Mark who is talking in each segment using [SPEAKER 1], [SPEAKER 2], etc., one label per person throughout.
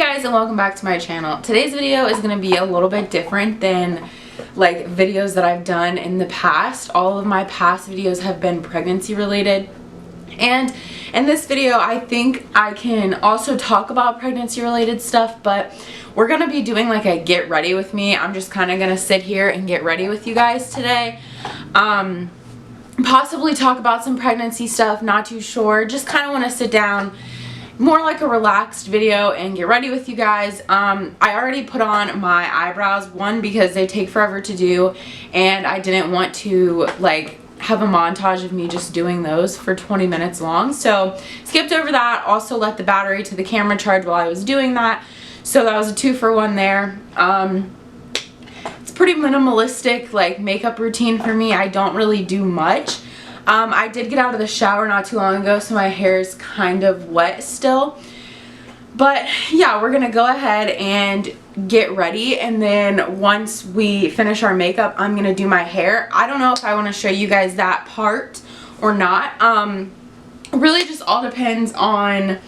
[SPEAKER 1] guys, and welcome back to my channel. Today's video is going to be a little bit different than like videos that I've done in the past. All of my past videos have been pregnancy related, and in this video I think I can also talk about pregnancy related stuff, but we're going to be doing like a get ready with me. I'm just kind of going to sit here and get ready with you guys today. Possibly talk about some pregnancy stuff, not too sure. Just kind of want to sit down, more like a relaxed video, and get ready with you guys. I already put on my eyebrows, one because they take forever to do, and I didn't want to like have a montage of me just doing those for 20 minutes long, so skipped over that. Also let the battery to the camera charge while I was doing that, so that was a 2-for-1 there. It's pretty minimalistic like makeup routine for me. I don't really do much. I did get out of the shower not too long ago, so my hair is kind of wet still. But yeah, we're gonna go ahead and get ready, and then once we finish our makeup, I'm gonna do my hair. I don't know if I want to show you guys that part or not. Really just all depends on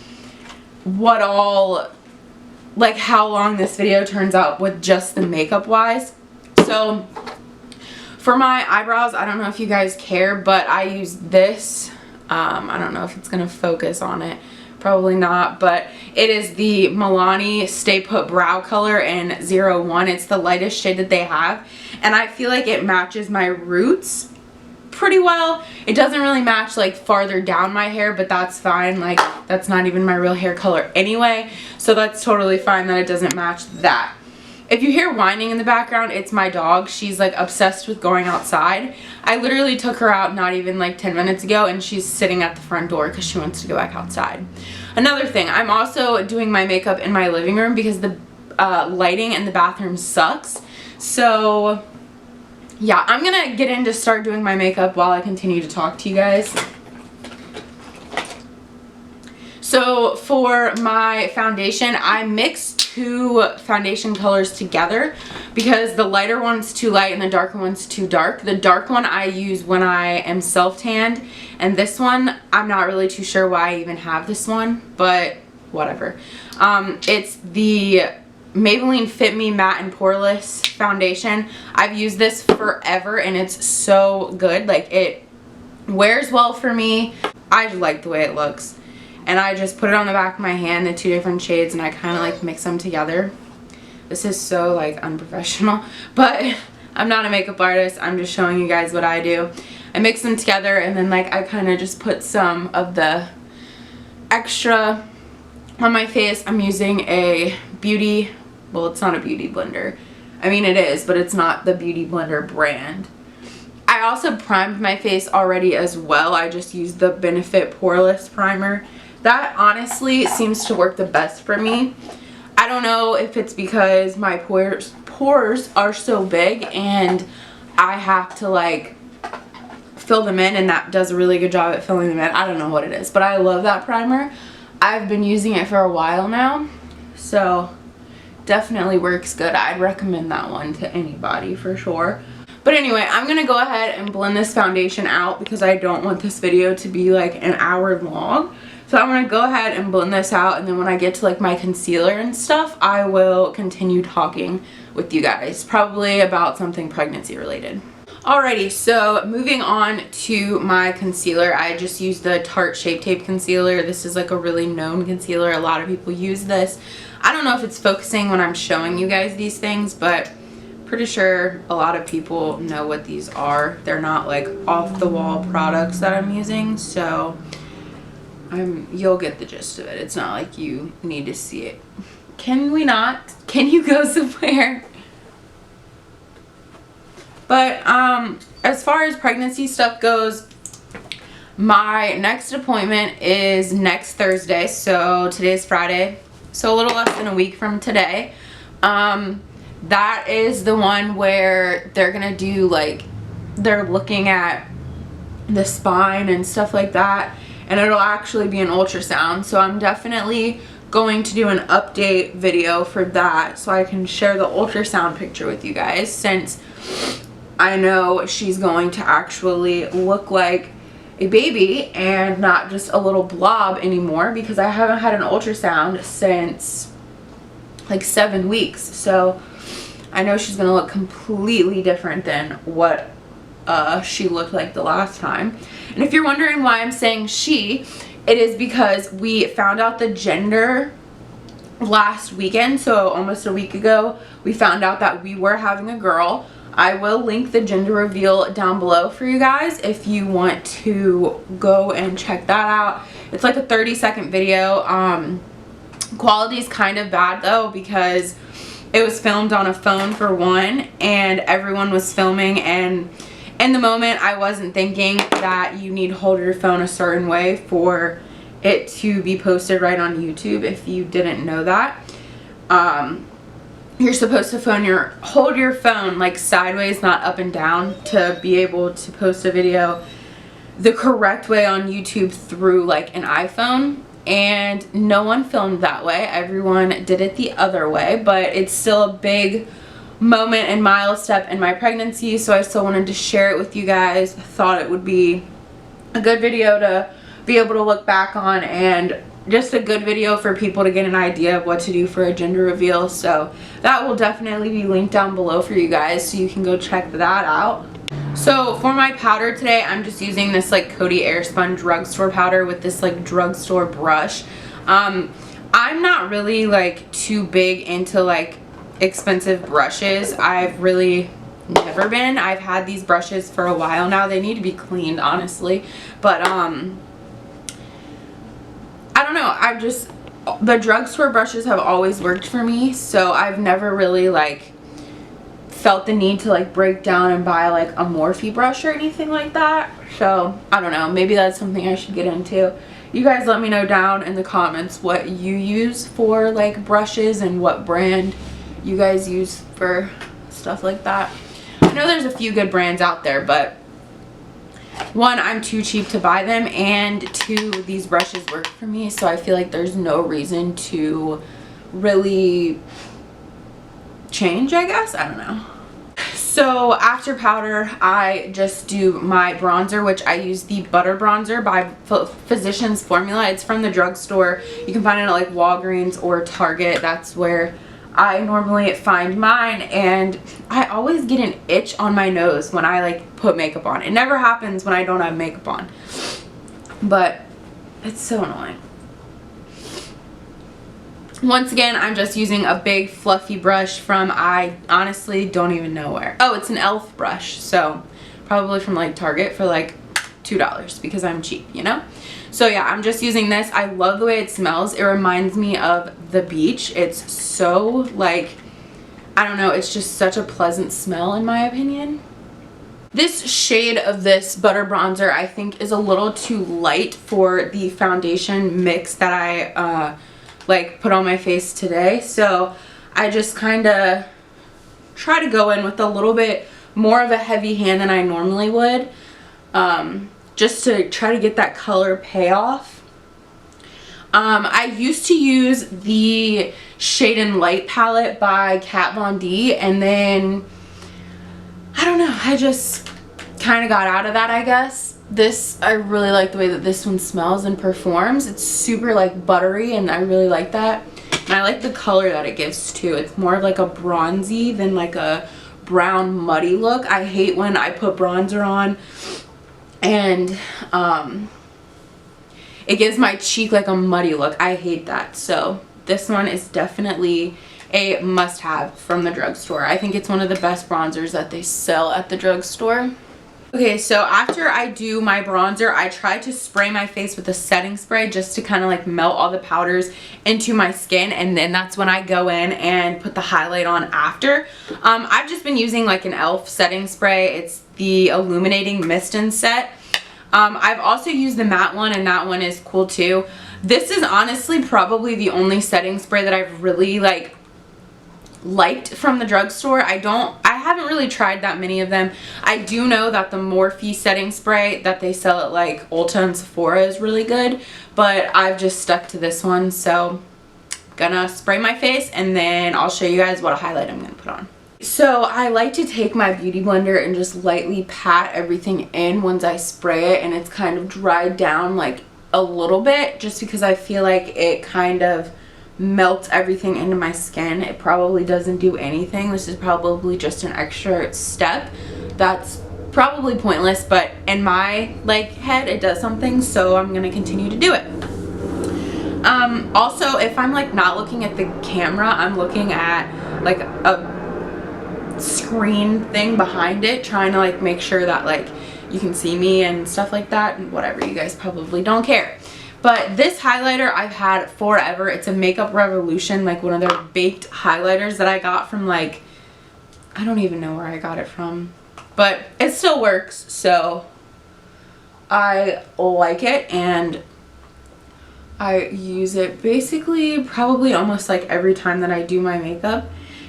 [SPEAKER 1] what all, like how long this video turns out with just the makeup wise. So for my eyebrows, I don't know if you guys care, but I use this. I don't know if it's going to focus on it. Probably not, but it is the Milani Stay Put Brow Color in 01. It's the lightest shade that they have, and I feel like it matches my roots pretty well. It doesn't really match like farther down my hair, but that's fine. Like that's not even my real hair color anyway, so that's totally fine that it doesn't match that. If you hear whining in the background, it's my dog. She's like obsessed with going outside. I literally took her out not even like 10 minutes ago, and she's sitting at the front door because she wants to go back outside. Another thing, I'm also doing my makeup in my living room because the lighting in the bathroom sucks. So yeah, I'm gonna get in to start doing my makeup while I continue to talk to you guys. So for my foundation, I mixed two foundation colors together because the lighter one's too light and the darker one's too dark. The dark one I use when I am self-tanned, and this one, I'm not really too sure why I even have this one, but whatever. It's the Maybelline Fit Me Matte and Poreless foundation. I've used this forever and it's so good. Like it wears well for me. I just like the way it looks. And I just put it on the back of my hand, the two different shades, and I kind of like mix them together. This is so like unprofessional, but I'm not a makeup artist. I'm just showing you guys what I do. I mix them together, and then like I kind of just put some of the extra on my face. I'm using a beauty, well, it's not a beauty blender. I mean it is, but it's not the Beauty Blender brand. I also primed my face already as well. I just used the Benefit Poreless primer. That honestly seems to work the best for me. I don't know if it's because my pores are so big and I have to like fill them in, and that does a really good job at filling them in. I don't know what it is, but I love that primer. I've been using it for a while now, so definitely works good. I'd recommend that one to anybody for sure. But anyway, I'm going to go ahead and blend this foundation out because I don't want this video to be like an hour long. So I'm going to go ahead and blend this out, and then when I get to like my concealer and stuff, I will continue talking with you guys, probably about something pregnancy related. Alrighty, so moving on to my concealer, I just used the Tarte Shape Tape concealer. This is like a really known concealer. A lot of people use this. I don't know if it's focusing when I'm showing you guys these things, but pretty sure a lot of people know what these are. They're not like off the wall products that I'm using, so you'll get the gist of it. It's not like you need to see it. Can we not? Can you go somewhere? But as far as pregnancy stuff goes, my next appointment is next Thursday. So today's Friday, so a little less than a week from today. That is the one where they're gonna do like, they're looking at the spine and stuff like that, and it'll actually be an ultrasound. So I'm definitely going to do an update video for that so I can share the ultrasound picture with you guys, since I know she's going to actually look like a baby and not just a little blob anymore, because I haven't had an ultrasound since like 7 weeks. So I know she's gonna look completely different than what she looked like the last time. And if you're wondering why I'm saying she, it is because we found out the gender last weekend. So almost a week ago, we found out that we were having a girl. I will link the gender reveal down below for you guys if you want to go and check that out. It's like a 30-second video. Quality is kind of bad though, because it was filmed on a phone for one, and everyone was filming, and in the moment I wasn't thinking that you need to hold your phone a certain way for it to be posted right on YouTube. If you didn't know that, you're supposed to hold your phone like sideways, not up and down, to be able to post a video the correct way on YouTube through like an iPhone. And no one filmed that way. Everyone did it the other way, but it's still a big moment and milestone in my pregnancy, so I still wanted to share it with you guys. Thought it would be a good video to be able to look back on, and just a good video for people to get an idea of what to do for a gender reveal. So that will definitely be linked down below for you guys, so you can go check that out. So for my powder today, I'm just using this like Coty Airspun drugstore powder with this like drugstore brush. I'm not really like too big into like expensive brushes. I've really never been. I've had these brushes for a while now. They need to be cleaned, honestly, but I don't know, the drugstore brushes have always worked for me, so I've never really like felt the need to like break down and buy like a Morphe brush or anything like that. So I don't know, maybe that's something I should get into. You guys let me know down in the comments what you use for like brushes and what brand you guys use for stuff like that. I know there's a few good brands out there, but one, I'm too cheap to buy them, and two, these brushes work for me, so I feel like there's no reason to really change, I guess. I don't know. So after powder, I just do my bronzer, which I use the Butter Bronzer by Physicians Formula. It's from the drugstore. You can find it at like Walgreens or Target. That's where I normally find mine, and I always get an itch on my nose when I like put makeup on. It never happens when I don't have makeup on, but it's so annoying. Once again, I'm just using a big fluffy brush from, I honestly don't even know where. Oh, it's an e.l.f. brush, so probably from like Target for like $2 because I'm cheap, you know? So yeah, I'm just using this. I love the way it smells. It reminds me of the beach. It's so like, I don't know, it's just such a pleasant smell in my opinion. This shade of this Butter Bronzer I think is a little too light for the foundation mix that I like put on my face today, so I just kind of try to go in with a little bit more of a heavy hand than I normally would, just to try to get that color payoff. I used to use the Shade and Light palette by Kat Von D, and then I don't know, I just kind of got out of that, I guess. This, I really like the way that this one smells and performs. It's super like buttery, and I really like that. And I like the color that it gives too. It's more of like a bronzy than like a brown muddy look. I hate when I put bronzer on and it gives my cheek like a muddy look. I hate that. So this one is definitely a must-have from the drugstore. I think it's one of the best bronzers that they sell at the drugstore. Okay, so after I do my bronzer, I try to spray my face with a setting spray just to kind of like melt all the powders into my skin, and then that's when I go in and put the highlight on after. I've just been using like an e.l.f. setting spray. It's the Illuminating Mist and Set. I've also used the matte one, and that one is cool too. This is honestly probably the only setting spray that I've really liked from the drugstore. I haven't really tried that many of them. I do know that the Morphe setting spray that they sell at like Ulta and Sephora is really good, but I've just stuck to this one. So I'm gonna spray my face, and then I'll show you guys what highlight I'm gonna put on. So I like to take my beauty blender and just lightly pat everything in once I spray it, and it's kind of dried down like a little bit, just because I feel like it kind of melts everything into my skin. It probably doesn't do anything. This is probably just an extra step that's probably pointless, but in my like head it does something, so I'm gonna continue to do it. Also, if I'm like not looking at the camera, I'm looking at like a screen thing behind it, trying to like make sure that like you can see me and stuff like that, and whatever, you guys probably don't care. But this highlighter I've had forever. It's a Makeup Revolution, like one of their baked highlighters that I got from like, I don't even know where I got it from, but it still works, so I like it, and I use it basically probably almost like every time that I do my makeup.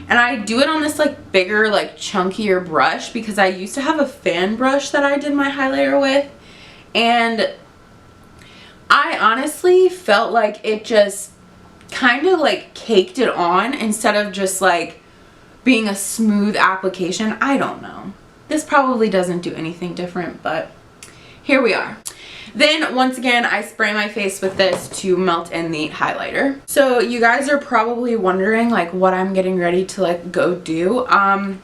[SPEAKER 1] And I do it on this like bigger, like chunkier brush, because I used to have a fan brush that I did my highlighter with, and I honestly felt like it just kind of like caked it on instead of just like being a smooth application. I don't know. This probably doesn't do anything different, but here we are. Then once again, I spray my face with this to melt in the highlighter. So you guys are probably wondering like what I'm getting ready to like go do. I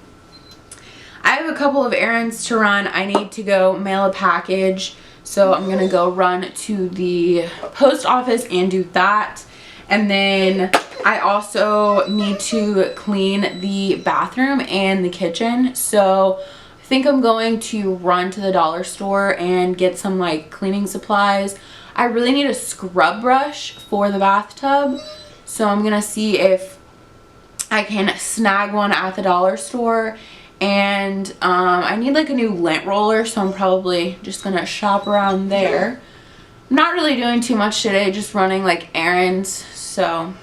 [SPEAKER 1] have a couple of errands to run. I need to go mail a package. So I'm gonna go run to the post office and do that. And then I also need to clean the bathroom and the kitchen. So I think I'm going to run to the dollar store and get some like cleaning supplies. I really need a scrub brush for the bathtub. So I'm gonna see if I can snag one at the dollar store. And I need like a new lint roller, so I'm probably just gonna shop around there. I'm not really doing too much today, just running like errands. So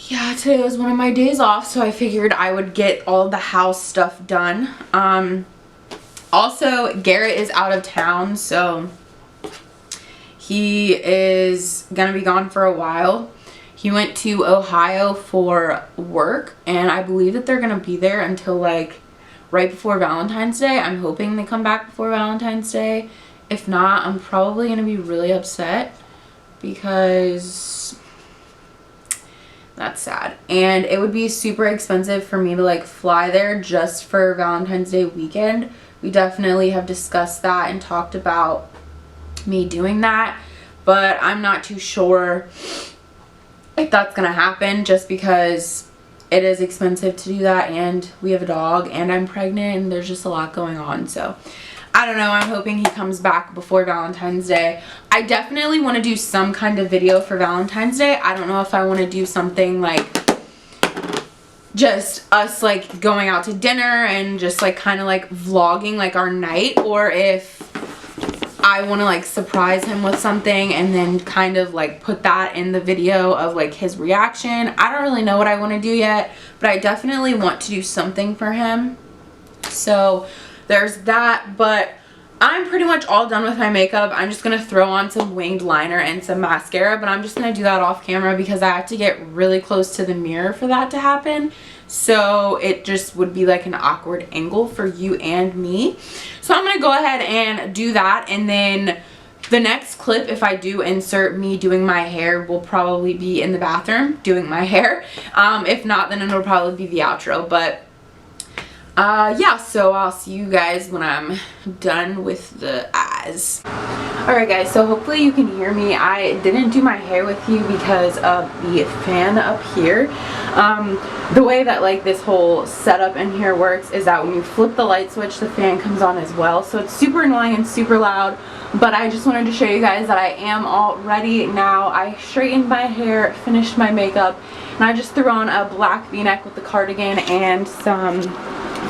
[SPEAKER 1] yeah, today was one of my days off, so I figured I would get all the house stuff done. Also, Garrett is out of town, so he is gonna be gone for a while. He went to Ohio for work, and I believe that they're gonna be there until like right before Valentine's Day. I'm hoping they come back before Valentine's Day. If not, I'm probably gonna be really upset because that's sad. And it would be super expensive for me to like fly there just for Valentine's Day weekend. We definitely have discussed that and talked about me doing that, but I'm not too sure if that's gonna happen, just because it is expensive to do that, and we have a dog, and I'm pregnant, and there's just a lot going on. So I don't know. I'm hoping he comes back before Valentine's Day. I definitely want to do some kind of video for Valentine's Day. I don't know if I want to do something like just us like going out to dinner and just like kind of like vlogging like our night, or if I want to like surprise him with something and then kind of like put that in the video of like his reaction. I don't really know what I want to do yet, but I definitely want to do something for him. So there's that, but I'm pretty much all done with my makeup. I'm just going to throw on some winged liner and some mascara, but I'm just going to do that off camera because I have to get really close to the mirror for that to happen. So it just would be like an awkward angle for you and me. So I'm going to go ahead and do that, and then the next clip, if I do insert me doing my hair, will probably be in the bathroom doing my hair. If not, then it'll probably be the outro, but yeah, so I'll see you guys when I'm done with the eyes. Alright guys, so hopefully you can hear me. I didn't do my hair with you because of the fan up here. The way that like this whole setup in here works is that when you flip the light switch, the fan comes on as well. So it's super annoying and super loud, but I just wanted to show you guys that I am all ready now. I straightened my hair, finished my makeup, and I just threw on a black v-neck with the cardigan and some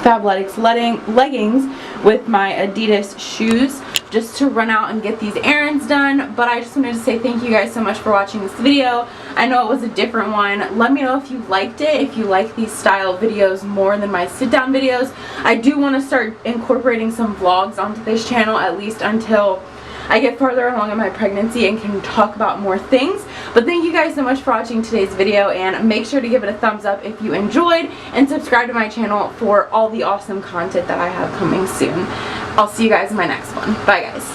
[SPEAKER 1] Fabletics leggings with my Adidas shoes, just to run out and get these errands done. But I just wanted to say thank you guys so much for watching this video. I know it was a different one. Let me know if you liked it, if you like these style videos more than my sit down videos. I do want to start incorporating some vlogs onto this channel, at least until I get further along in my pregnancy and can talk about more things. But thank you guys so much for watching today's video, and make sure to give it a thumbs up if you enjoyed, and subscribe to my channel for all the awesome content that I have coming soon. I'll see you guys in my next one. Bye guys.